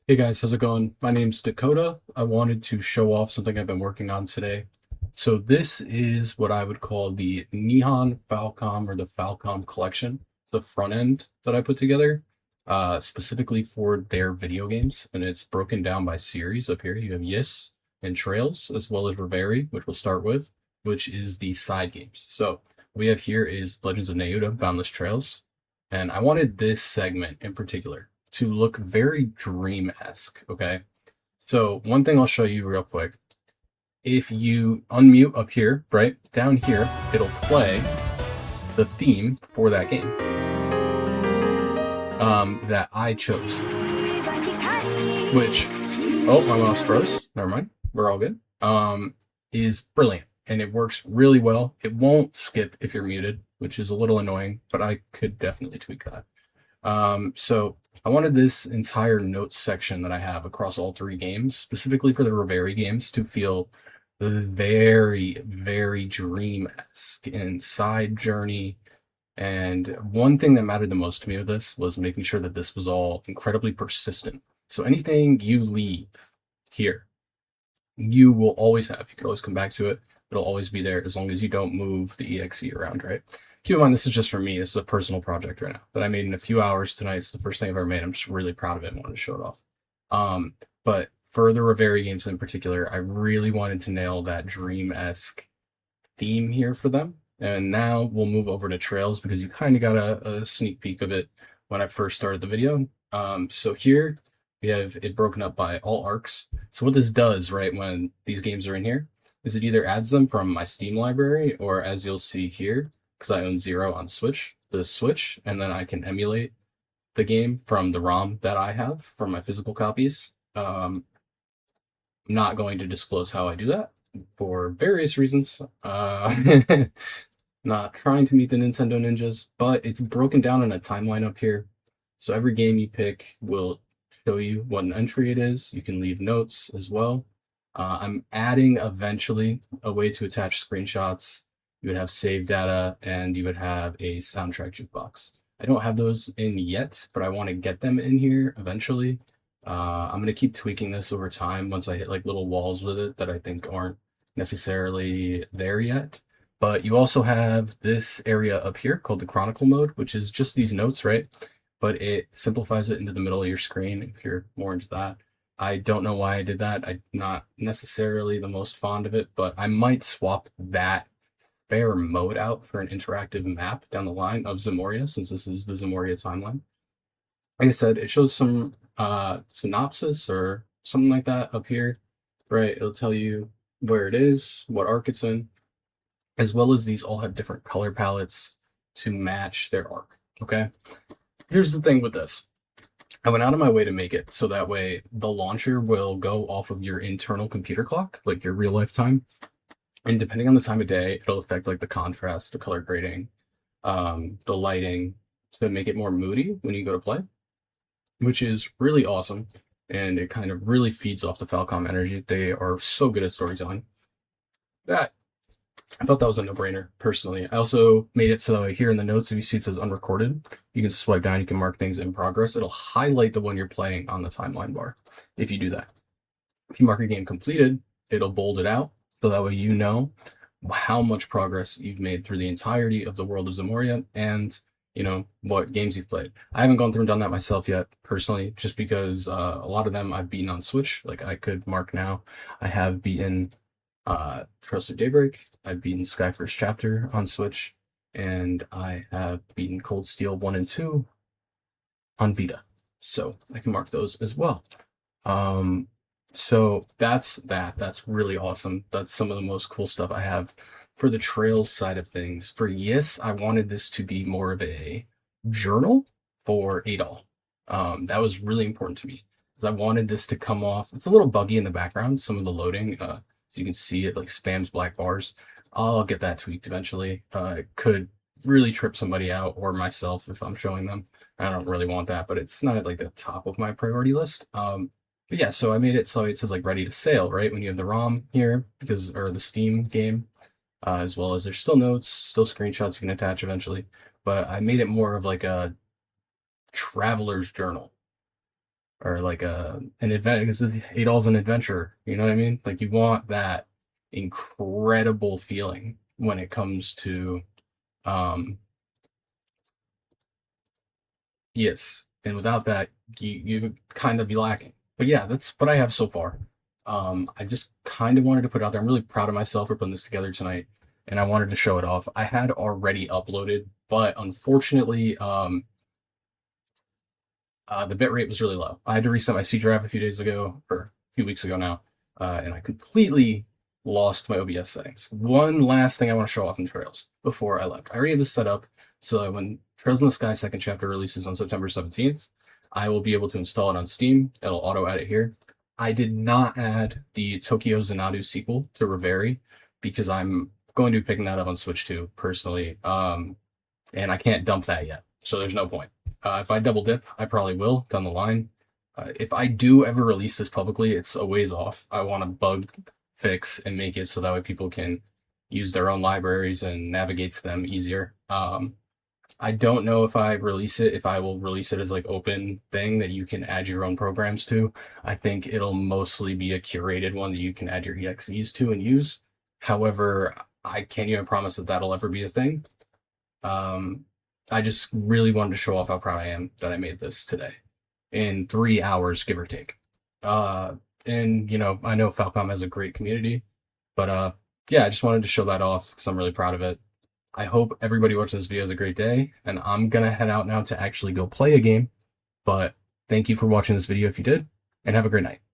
Hey guys, how's it going? My name's Dakota. I wanted to show off something I've been working on today. So this is what I would call the Nihon Falcom or the Falcom collection. It's a front end that I put together specifically for their video games, and it's broken down by series. Up here you have Yes and Trails, as well as Reveri, which we'll start with, which is the side games. So what we have here is Legends of Nayuta, Boundless Trails, and I wanted this segment in particular to look very dream-esque, okay? So one thing I'll show you real quick. If you unmute up here, right, down here, it'll play the theme for that game that I chose, which, oh, my mouse froze. Never mind. We're all good. Is brilliant, and it works really well. It won't skip if you're muted, which is a little annoying, but I could definitely tweak that. So I wanted this entire notes section that I have across all three games, specifically for the Reveri games, to feel very, very dream-esque and side journey. And one thing that mattered the most to me with this was making sure that this was all incredibly persistent. So anything you leave here, you will always have. You can always come back to it. It'll always be there as long as you don't move the exe around, right? Keep in mind, this is just for me. This is a personal project right now that I made in a few hours tonight. It's the first thing I've ever made. I'm just really proud of it and wanted to show it off. But for the Reveri games in particular, I really wanted to nail that dream-esque theme here for them. And now we'll move over to Trails because you kind of got a sneak peek of it when I first started the video. So here we have it broken up by all arcs. So what this does, right, when these games are in here, is it either adds them from my Steam library, or as you'll see here, because I own Zero on Switch, the Switch, and then I can emulate the game from the ROM that I have from my physical copies. I'm not going to disclose how I do that for various reasons. Not trying to meet the Nintendo ninjas, but it's broken down in a timeline up here. So every game you pick will show you what an entry it is. You can leave notes as well. I'm adding eventually a way to attach screenshots. You would have save data, and you would have a soundtrack jukebox. I don't have those in yet, but I want to get them in here eventually. I'm going to keep tweaking this over time once I hit like little walls with it that I think aren't necessarily there yet. But you also have this area up here called the Chronicle mode, which is just these notes, right? But it simplifies it into the middle of your screen if you're more into that. I don't know why I did that. I'm not necessarily the most fond of it, but I might swap that spare mode out for an interactive map down the line of Zemuria, since this is the Zemuria timeline. Like I said, it shows some synopsis or something like that up here, right? It'll tell you where it is, what arc it's in, as well as these all have different color palettes to match their arc, okay? Here's the thing with this. I went out of my way to make it so that way the launcher will go off of your internal computer clock, like your real life time. And depending on the time of day, it'll affect like the contrast, the color grading, the lighting, to make it more moody when you go to play, which is really awesome. And it kind of really feeds off the Falcom energy. They are so good at storytelling that I thought that was a no-brainer, personally. I also made it so here in the notes, if you see it says unrecorded, you can swipe down, you can mark things in progress. It'll highlight the one you're playing on the timeline bar if you do that. If you mark a game completed, it'll bold it out, so that way you know how much progress you've made through the entirety of the world of Zemuria and, you know, what games you've played. I haven't gone through and done that myself yet, personally, just because a lot of them I've beaten on Switch. Like, I could mark now. I have beaten Trails of Daybreak, I've beaten Sky First Chapter on Switch, and I have beaten Cold Steel 1 and 2 on Vita. So I can mark those as well. So that's really awesome. That's some of the most cool stuff I have. For the Trails side of things, for Yes, I wanted this to be more of a journal for Adol. That was really important to me, because I wanted this to come off. It's a little buggy in the background, some of the loading. So you can see it like spams black bars. I'll get that tweaked eventually. It could really trip somebody out or myself if I'm showing them. I don't really want that, but it's not at like the top of my priority list. But yeah, so I made it so it says like ready to sail, right? When you have the ROM here, because, or the Steam game, as well as there's still notes, still screenshots you can attach eventually. But I made it more of like a traveler's journal. or like an adventure, because $8 an adventure. You know what I mean? Like you want that incredible feeling when it comes to yes, and without that, you kind of be lacking. But yeah, that's what I have so far. I just kind of wanted to put it out there. I'm really proud of myself for putting this together tonight, and I wanted to show it off. I had already uploaded, but unfortunately, the bitrate was really low. I had to reset my C drive a few days ago, or a few weeks ago now, and I completely lost my OBS settings. One last thing I want to show off in Trails before I left. I already have this set up so that when Trails in the Sky second chapter releases on September 17th, I will be able to install it on Steam. It'll auto add it here. I did not add the Tokyo Xanadu sequel to Reverie because I'm going to be picking that up on Switch 2 personally, and I can't dump that yet, so there's no point. If I double dip, I probably will down the line. If I do ever release this publicly, it's a ways off. I want to bug fix and make it so that way people can use their own libraries and navigate to them easier. I don't know if I release it, if I will release it as like open thing that you can add your own programs to. I think it'll mostly be a curated one that you can add your EXEs to and use. However, I can't even promise that that'll ever be a thing. I just really wanted to show off how proud I am that I made this today in 3 hours, give or take. And you know, I know Falcom has a great community, but yeah, I just wanted to show that off because I'm really proud of it. I hope everybody watching this video has a great day, and I'm gonna head out now to actually go play a game. But thank you for watching this video if you did, and have a great night.